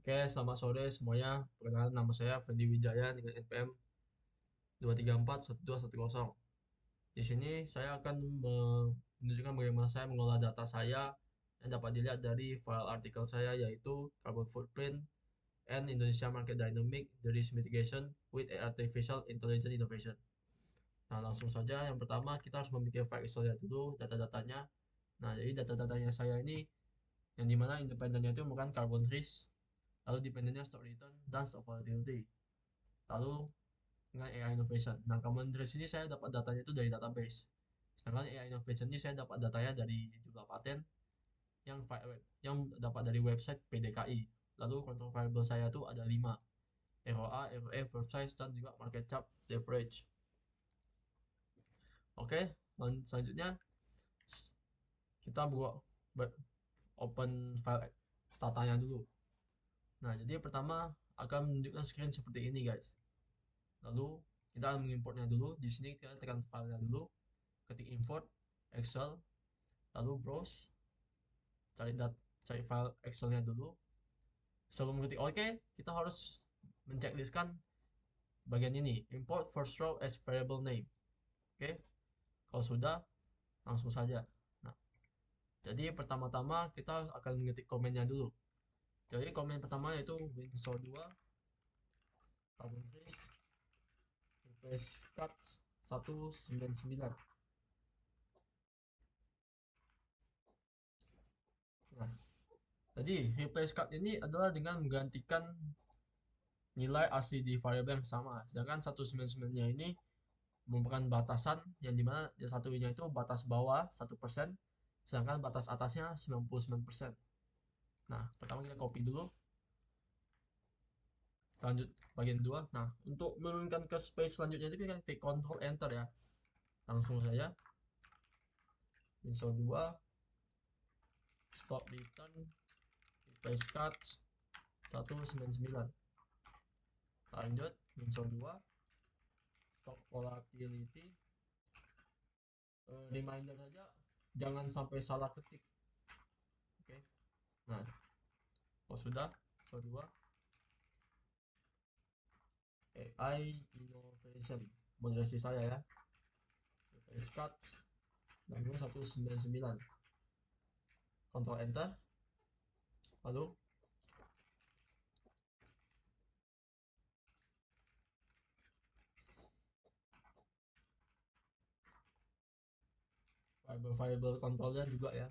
Oke, selamat sore semuanya. Perkenalkan nama saya Fendi Wijaya dengan NPM 2341210. Di sini saya akan menunjukkan bagaimana saya mengolah data saya yang dapat dilihat dari file artikel saya yaitu Carbon Footprint and Indonesia Market Dynamic the Risk Mitigation with Artificial Intelligence Innovation. Nah, langsung saja yang pertama kita harus membuat file Excel dulu data-datanya. Nah, jadi data-datanya saya ini yang dimana independennya itu bukan carbon risk, lalu dependennya stock return dan stock volatility. Lalu dengan AI Innovation. Nah, kemudian dari sini saya dapat datanya itu dari database. Sedangkan AI Innovation ini saya dapat datanya dari jumlah paten yang dapat dari website PDKI. Lalu control variable saya itu ada 5. ROA, ROE, first size, dan juga market cap leverage. Oke, selanjutnya kita buat open file statanya dulu. Nah, jadi pertama akan menunjukkan screen seperti ini, guys. Lalu kita akan mengimportnya dulu. Di sini kita tekan filenya dulu, ketik import Excel, lalu browse, cari file Excelnya dulu. Sebelum ketik OK, kita harus mencekliskan bagian ini, import first row as variable name. Oke, kalau sudah langsung saja. Nah, jadi pertama-tama kita akan mengetik komennya dulu. Jadi komen pertama yaitu Windsor 2 carbon trace replace cut 199. Nah, jadi replace cut ini adalah dengan menggantikan nilai asli di variabel yang sama. Sedangkan 199-nya ini merupakan batasan yang dimana yang satunya itu batas bawah 1%, sedangkan batas atasnya 99%. Nah, pertama kita copy dulu. Lanjut bagian 2. Nah, untuk menurunkan ke space selanjutnya itu kita klik Ctrl Enter ya. Langsung saja. Windows 2 stop return replace cards 199. Lanjut Windows 2 stop volatility, reminder saja jangan sampai salah ketik. Oke. Nah, oh sudah, Windows 2 AI Innovation moderasi saya ya, replace cards dan 199. Ctrl Enter. Lalu variable controller juga ya.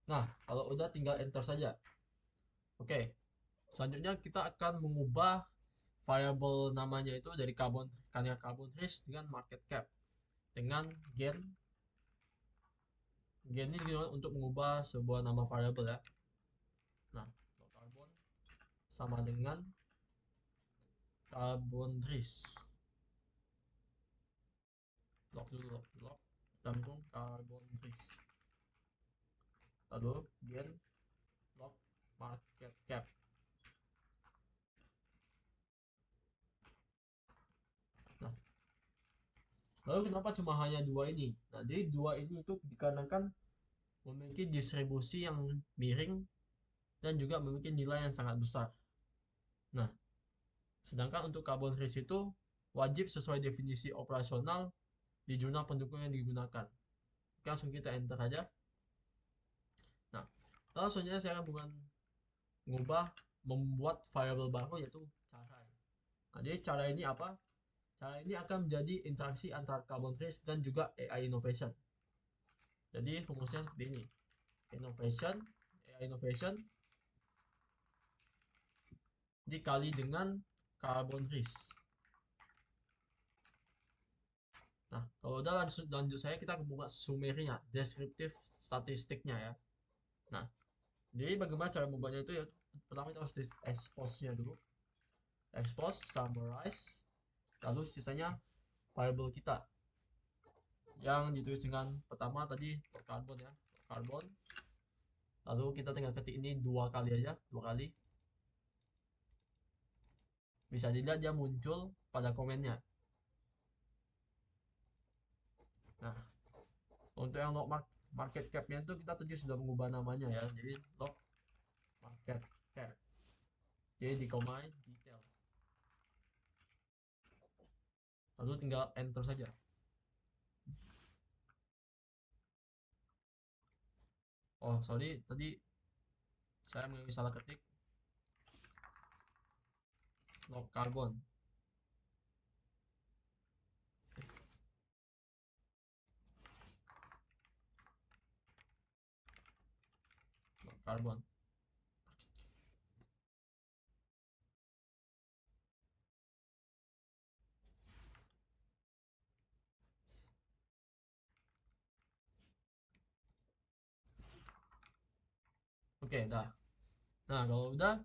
Nah, kalau udah tinggal enter saja. Oke. Selanjutnya kita akan mengubah variable namanya itu dari carbon trace dengan market cap dengan gen. Gen ini digunakan untuk mengubah sebuah nama variable ya. Nah, carbon sama dengan carbon trace. Lock dulu, lock tanggung carbon trace. Lalu gen lock market cap. Nah, lalu kenapa cuma hanya dua ini? Nah, jadi dua ini itu dikarenakan memiliki distribusi yang miring dan juga memiliki nilai yang sangat besar. Nah, sedangkan untuk carbon trace itu wajib sesuai definisi operasional di jurnal pendukung yang digunakan. Oke, langsung kita enter aja. Nah, langsungnya saya akan mengubah membuat variable baru yaitu cara. Nah, jadi cara ini apa? Cara ini akan menjadi interaksi antara carbon trace dan juga AI innovation. Jadi rumusnya seperti ini. Innovation AI innovation dikali dengan carbon risk. Nah, kalau udah lanjut saya kita buat summary-nya, deskriptif statistiknya ya. Nah, jadi bagaimana cara membuatnya itu ya, pertama kita harus expose-nya dulu. Expose, summarize, lalu sisanya variable kita yang ditulis dengan pertama tadi carbon ya, carbon. Lalu kita tinggal ketik ini 2 kali aja, 2 kali. Bisa dilihat dia muncul pada komennya. Nah, untuk yang log market cap-nya itu kita tadi sudah mengubah namanya ya. Jadi log market cap. Jadi di komai detail. Lalu tinggal enter saja. Oh, sorry, tadi saya salah ketik log carbon. Log carbon. Oke, dah. Nah, kalau udah,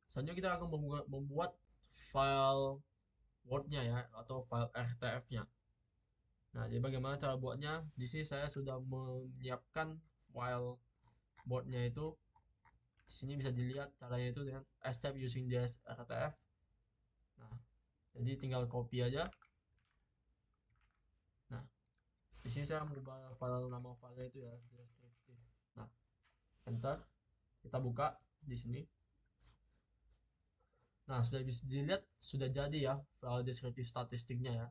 selanjutnya kita akan membuat file Word-nya ya, atau file RTF-nya. Nah, jadi bagaimana cara buatnya? Di sini saya sudah menyiapkan file Word-nya itu. Di sini bisa dilihat caranya itu dengan step using this RTF. Nah, jadi tinggal copy aja. Nah, di sini saya mengubah file nama filenya itu ya, deskriptif. Nah, enter. Kita buka di sini. Nah, sudah bisa dilihat sudah jadi ya file deskriptif statistiknya ya.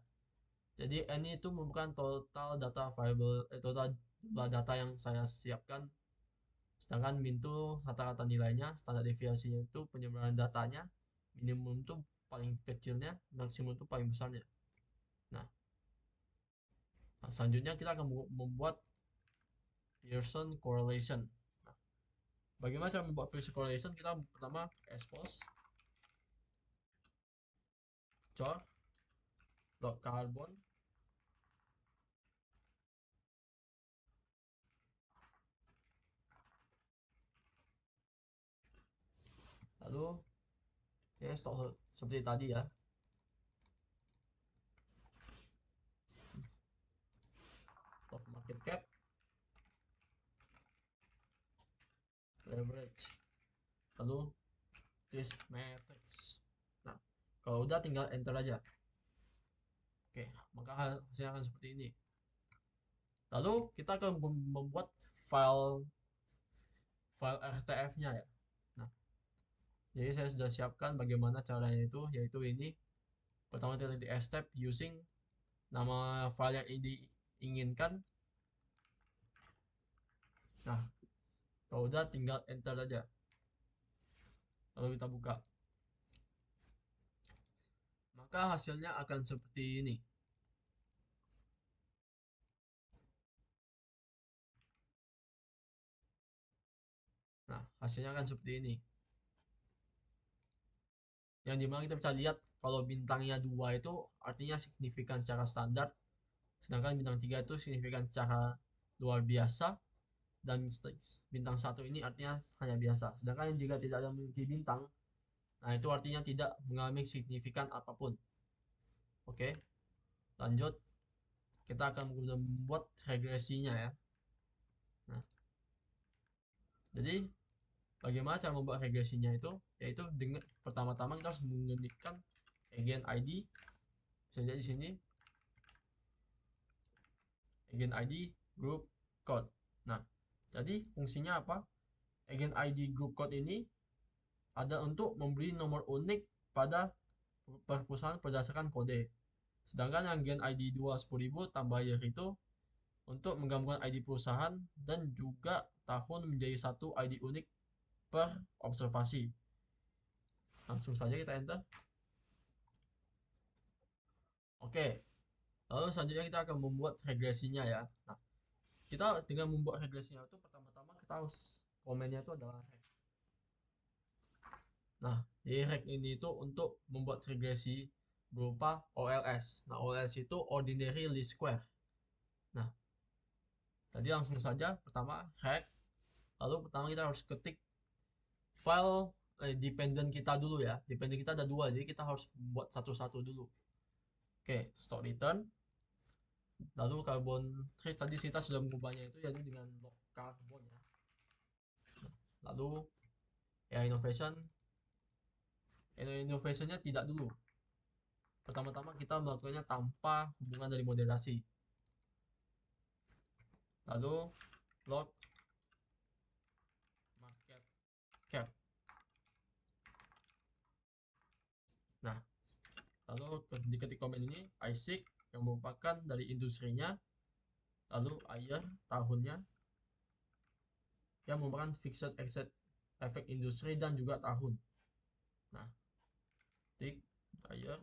Jadi ini itu merupakan total data variable, total jumlah data yang saya siapkan. Sedangkan min itu rata-rata nilainya, standar deviasinya itu penyebaran datanya, minimum itu paling kecilnya, maksimum itu paling besarnya. Nah, selanjutnya kita akan membuat Pearson correlation. Nah, bagaimana cara membuat Pearson correlation? Kita pertama expose char dot carbon lalu ya stok seperti tadi ya. Stock market cap, leverage, lalu risk matrix. Nah, kalau udah tinggal enter aja. Oke, maka hasilnya akan seperti ini. Lalu kita akan membuat file RTF-nya ya. Nah, jadi saya sudah siapkan bagaimana caranya itu, yaitu ini. Pertama kita di step using nama file yang diinginkan. Nah, kalau udah tinggal enter aja. Lalu kita buka. Maka hasilnya akan seperti ini. Nah, hasilnya akan seperti ini. Yang dimana kita bisa lihat kalau bintangnya 2 itu artinya signifikan secara standar. Sedangkan bintang 3 itu signifikan secara luar biasa. Dan bintang 1 ini artinya hanya biasa. Sedangkan jika tidak ada memiliki bintang, nah itu artinya tidak mengalami signifikan apapun. Oke, lanjut. Kita akan membuat regresinya ya. Nah, jadi bagaimana cara membuat regresinya itu? Yaitu dengan pertama-tama kita harus mengetikkan agent ID. Bisa lihat di sini. Agent ID group code. Nah, jadi fungsinya apa? Agent ID group code ini ada untuk memberi nomor unik pada perusahaan berdasarkan kode. Sedangkan yang gen ID 2 10.000 tambah year itu untuk menggabungkan ID perusahaan dan juga tahun menjadi satu ID unik per observasi. Langsung saja kita enter. Oke, lalu selanjutnya kita akan membuat regresinya ya. Nah, kita dengan membuat regresinya itu pertama-tama kita harus komennya itu adalah rec. Nah, di rec ini itu untuk membuat regresi berupa OLS. Nah, OLS itu ordinary least square. Nah, tadi langsung saja pertama rec. Lalu pertama kita harus ketik file dependent kita dulu ya. Dependent kita ada dua, jadi kita harus buat satu-satu dulu. Oke, stock return. Lalu carbon trace tadi kita sudah mengubahnya itu yaitu dengan log carbon ya. Lalu ya innovationnya tidak dulu. Pertama-tama kita melakukannya tanpa hubungan dari moderasi. Lalu log market cap. Nah, lalu diketik komen ini ISIC yang merupakan dari industrinya, lalu year tahunnya yang merupakan fixed asset efek industri dan juga tahun. Nah, tik year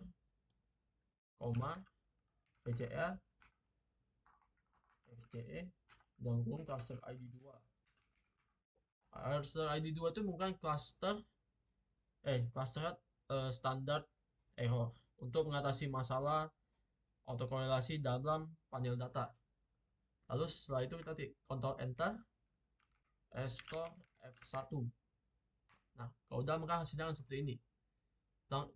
koma PCE FCE dan kurung cluster ID 2. Cluster ID 2 itu merupakan cluster standar error untuk mengatasi masalah autokorelasi dalam panel data. Lalu setelah itu kita Ctrl Enter store F1. Nah, kalau udah maka hasilnya akan seperti ini. Dan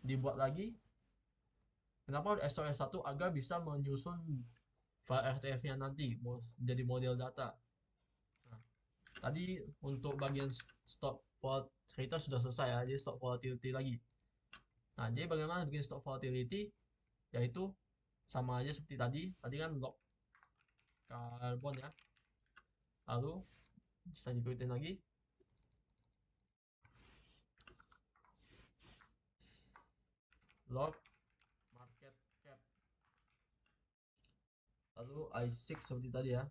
dibuat lagi. Kenapa store F1 agar bisa menyusun file RTF-nya nanti jadi model data. Nah, tadi untuk bagian stock volatility sudah selesai ya, jadi stock volatility lagi. Nah, jadi bagaimana bikin stock volatility? Yaitu sama aja seperti tadi kan log carbon ya. Lalu bisa diikutin lagi. Log market cap. Lalu I6 seperti tadi ya.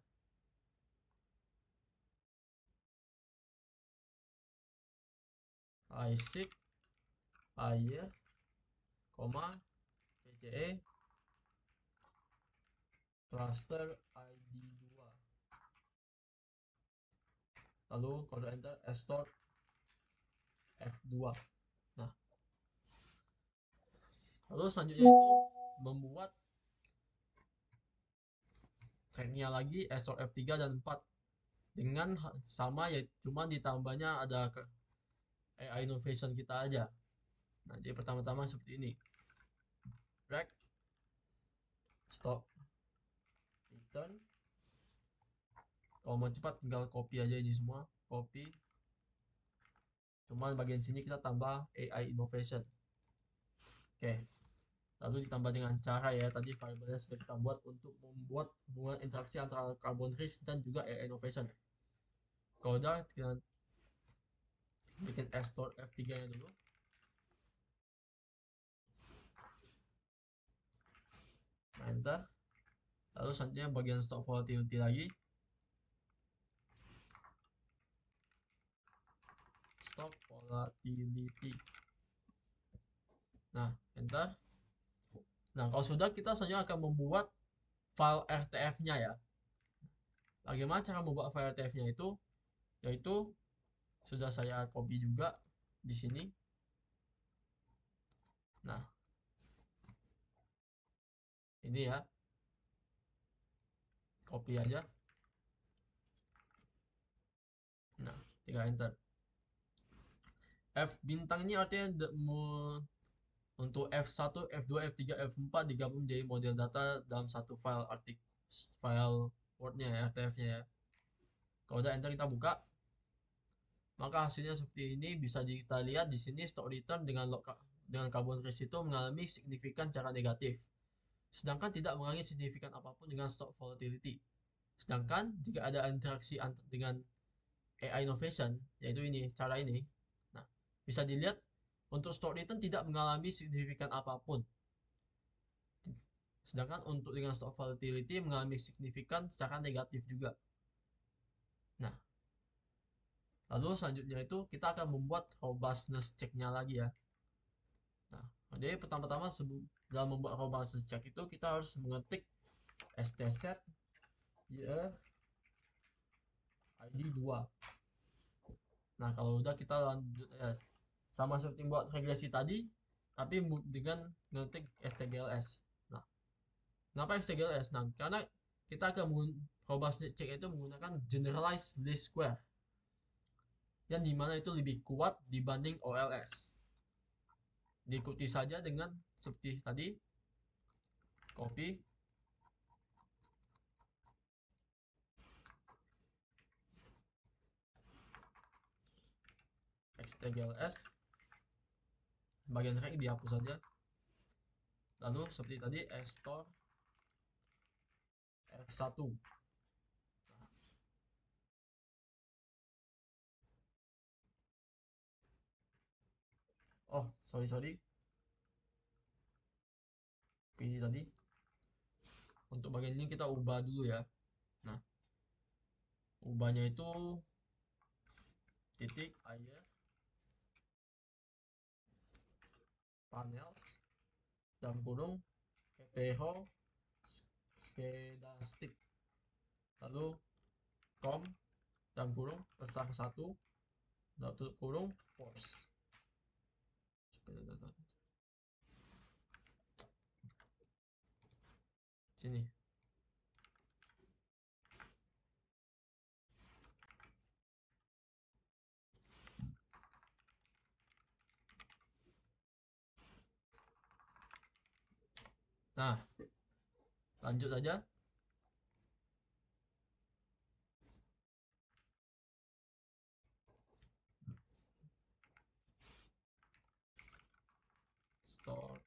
I6 year, PCE cluster ID 2. Lalu kode enter store F2. Nah, lalu selanjutnya itu membuat tracknya lagi store F3 dan 4 dengan sama ya, cuma ditambahnya ada AI innovation kita aja. Nah, jadi pertama-tama seperti ini. Drag stop return. Kalau mau cepat tinggal copy aja ini semua, copy. Cuman bagian sini kita tambah AI innovation. Oke. Lalu ditambah dengan cara ya, tadi variabelnya sudah kita buat untuk membuat hubungan interaksi antara carbon trace dan juga AI innovation. Kalau udah kita bikin store F3 nya dulu. Enter. Lalu selanjutnya bagian stock volatility lagi. Stock volatility. Nah, enter. Nah, kalau sudah, kita selanjutnya akan membuat file RTF-nya ya. Bagaimana cara membuat file RTF-nya itu? Yaitu sudah saya copy juga di sini. Nah, ini ya. Copy aja. Nah, tinggal enter. F bintang ini artinya untuk F1, F2, F3, F4 digabung menjadi model data dalam satu file file Word-nya ya, RTF-nya ya. Kalau udah enter kita buka, maka hasilnya seperti ini. Bisa kita lihat di sini stock return dengan carbon trace itu mengalami signifikan cara negatif, sedangkan tidak mengalami signifikan apapun dengan stock volatility. Sedangkan jika ada interaksi dengan AI innovation, yaitu ini cara ini, nah bisa dilihat untuk stock return tidak mengalami signifikan apapun, sedangkan untuk dengan stock volatility mengalami signifikan secara negatif juga. Nah, lalu selanjutnya itu kita akan membuat robustness check-nya lagi ya. Nah, jadi pertama-tama dalam membuat robustness check itu kita harus mengetik stset year ID 2. Nah, kalau udah kita lanjut ya. Sama seperti buat regresi tadi, tapi dengan ngetik stgls. Nah, kenapa stgls? Nah, karena kita akan robust check itu menggunakan generalized least square, yang dimana itu lebih kuat dibanding OLS. Diikuti saja dengan seperti tadi, copy, stgls, bagian rank dihapus saja. Lalu seperti tadi store f1. Oh, sorry, pilih tadi. Untuk bagian ini kita ubah dulu ya. Nah, ubahnya itu titik air panel dalam kurung hetero skedastik, lalu com dalam kurung besar 1 dalam kurung force. Sini. Nah, lanjut saja. Store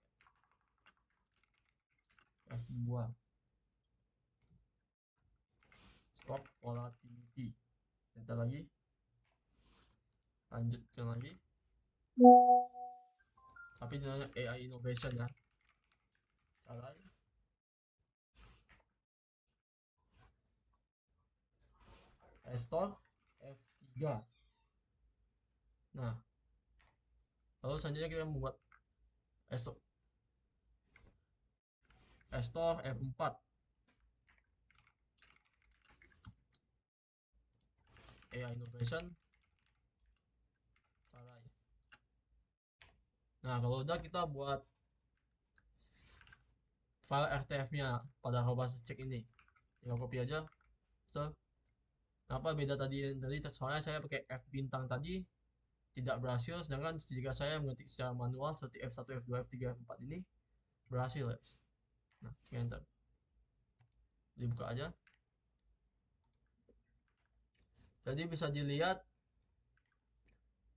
F2. Stop volatility. Enter lagi. Lanjutkan lagi. Tapi dengan AI innovation ya. Alright. Store F3. Nah, lalu selanjutnya kita membuat store F4. AI innovation. Alright. Nah, kalau udah kita buat file RTF-nya pada robust check ini. Tinggal copy aja. So, kenapa beda tadi? Soalnya saya pakai F bintang tadi tidak berhasil, sedangkan jika saya mengetik secara manual seperti F1, F2, F3, F4 ini berhasil ya. Nah, enter. Dibuka aja. Jadi bisa dilihat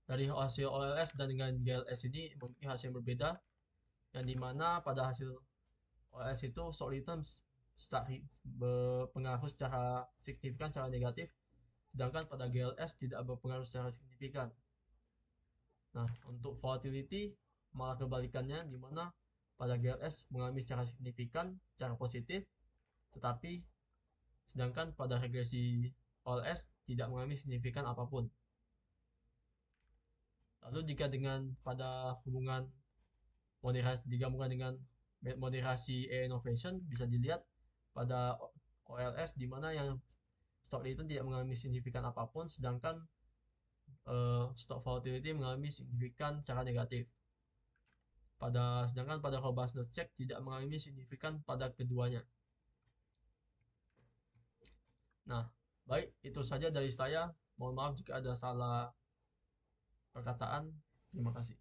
dari hasil OLS dan dengan GLS ini memiliki hasil yang berbeda, yang dimana pada hasil OLS itu stock return berpengaruh secara signifikan, secara negatif, sedangkan pada GLS tidak berpengaruh secara signifikan. Nah, untuk volatility malah kebalikannya, dimana pada GLS mengalami secara signifikan, secara positif, tetapi sedangkan pada regresi OLS tidak mengalami signifikan apapun. Lalu jika dengan pada hubungan moderasi digabungkan dengan moderasi innovation, bisa dilihat pada OLS di mana yang stock return tidak mengalami signifikan apapun, sedangkan stock volatility mengalami signifikan secara negatif. Sedangkan pada robustness check tidak mengalami signifikan pada keduanya. Nah, baik, itu saja dari saya. Mohon maaf jika ada salah perkataan. Terima kasih.